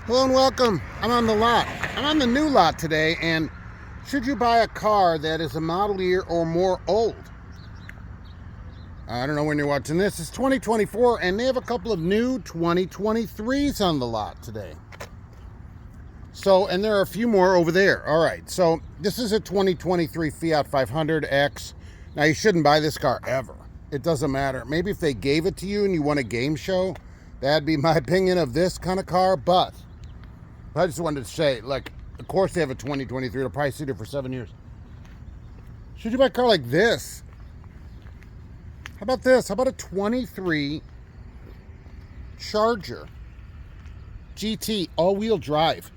Hello and welcome. I'm on the lot. I'm on the new lot today, and should you buy a car that is a model year or more old? I don't know when you're watching this. It's 2024, and they have a couple of new 2023s on the lot today. So, and there are a few more over there. All right, so this is a 2023 Fiat 500X. Now, you shouldn't buy this car ever. It doesn't matter. Maybe if they gave it to you and you won a game show, that'd be my opinion of this kind of car, but I just wanted to say, like, of course they have a 2023. It'll probably sit here for 7 years. Should you buy a car like this? How about this? How about a 23 Charger GT all-wheel drive?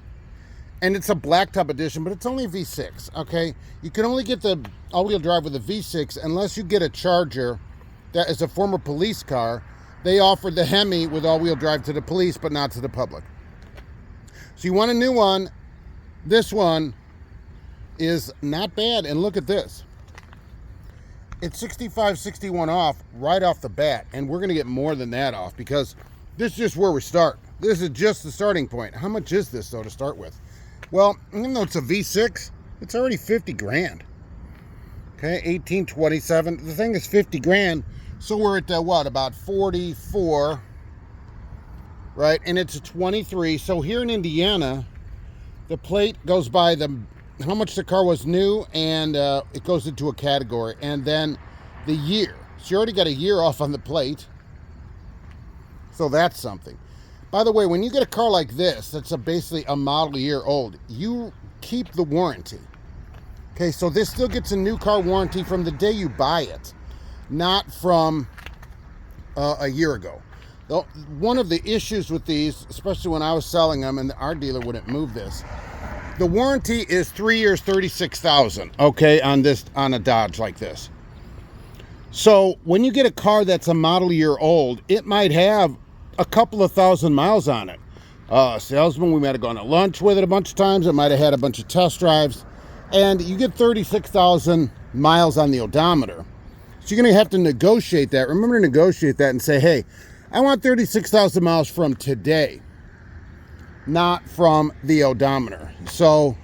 And it's a blacktop edition, but it's only a V6, okay? You can only get the all-wheel drive with a V6 unless you get a Charger that is a former police car. They offered the Hemi with all-wheel drive to the police, but not to the public. So you want a new one. This one is not bad. And look at this. It's 65, 61 off right off the bat. And we're going to get more than that off because this is just where we start. This is just the starting point. How much is this, though, to start with? Well, even though it's a V6, it's already 50 grand. Okay, 1827. The thing is 50 grand. So we're at, what, about 44, right? And it's a 23. So here in Indiana, the plate goes by how much the car was new, and it goes into a category. And then the year. So you already got a year off on the plate. So that's something. By the way, when you get a car like this, that's basically a model year old, you keep the warranty. Okay, so this still gets a new car warranty from the day you buy it, not from a year ago. One of the issues with these, especially when I was selling them and our dealer wouldn't move this, the warranty is 3 years, 36,000, okay, on a Dodge like this. So when you get a car that's a model year old, it might have a couple of thousand miles on it. Salesman, we might have gone to lunch with it a bunch of times. It might have had a bunch of test drives. And you get 36,000 miles on the odometer. So you're going to have to negotiate that. Remember to negotiate that and say, hey, I want 36,000 miles from today, not from the odometer. So,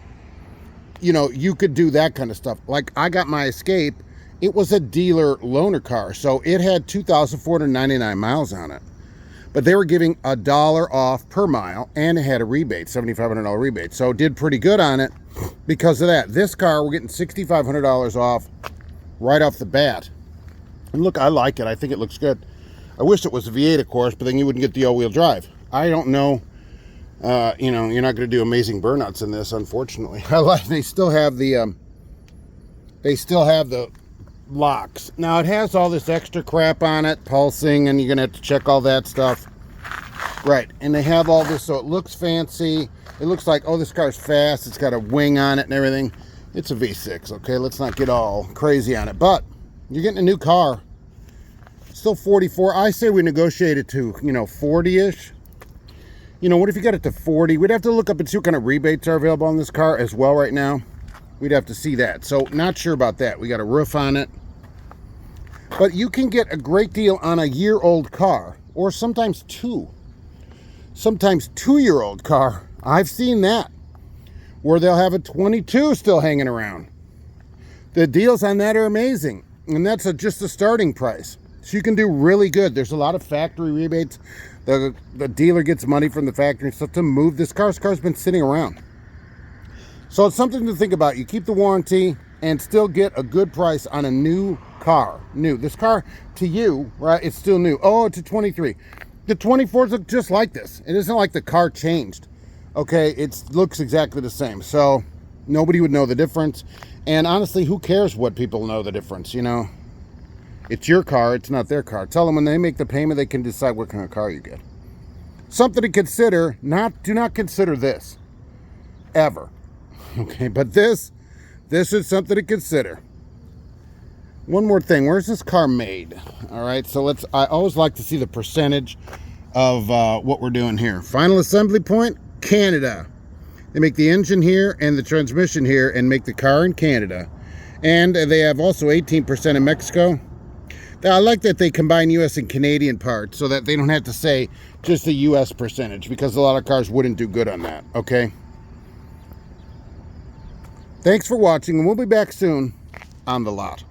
you know, you could do that kind of stuff. Like I got my Escape. It was a dealer loaner car. So it had 2,499 miles on it. But they were giving $1 off per mile, and it had a rebate, $7,500 rebate. So it did pretty good on it because of that. This car, we're getting $6,500 off right off the bat. And look, I like it. I think it looks good. I wish it was a V8, of course, but then you wouldn't get the all-wheel drive. I don't know. You know, you're not going to do amazing burnouts in this, unfortunately. They still have the locks. Now it has all this extra crap on it, pulsing, and you're gonna have to check all that stuff. Right, and they have all this so it looks fancy. It looks like, oh, this car's fast. It's got a wing on it and everything. It's a V6, okay? Let's not get all crazy on it. But you're getting a new car. Still 44. I say we negotiate it to, 40-ish. You know, what if you got it to 40? We'd have to look up and see what kind of rebates are available on this car as well right now. We'd have to see that. So not sure about that. We got a roof on it. But you can get a great deal on a year-old car, or sometimes two. Sometimes two-year-old car. I've seen that, where they'll have a 22 still hanging around. The deals on that are amazing, and that's just the starting price. So you can do really good. There's a lot of factory rebates. The dealer gets money from the factory and stuff to move this car. This car's been sitting around. So it's something to think about. You keep the warranty and still get a good price on a new car. New. This car, to you, right, it's still new. Oh, it's a 23. The 24s look just like this. It isn't like the car changed. Okay, it looks exactly the same. So nobody would know the difference. And honestly, who cares what people know the difference, you know? It's your car, it's not their car. Tell them when they make the payment, they can decide what kind of car you get. Something to consider. Do not consider this. Ever. Okay, but this is something to consider. One more thing. Where's this car made? All right, so I always like to see the percentage of what we're doing here. Final assembly point, Canada. They make the engine here and the transmission here and make the car in Canada. And they have also 18% in Mexico. I like that they combine U.S. and Canadian parts so that they don't have to say just the U.S. percentage, because a lot of cars wouldn't do good on that, okay? Thanks for watching, and we'll be back soon on the lot.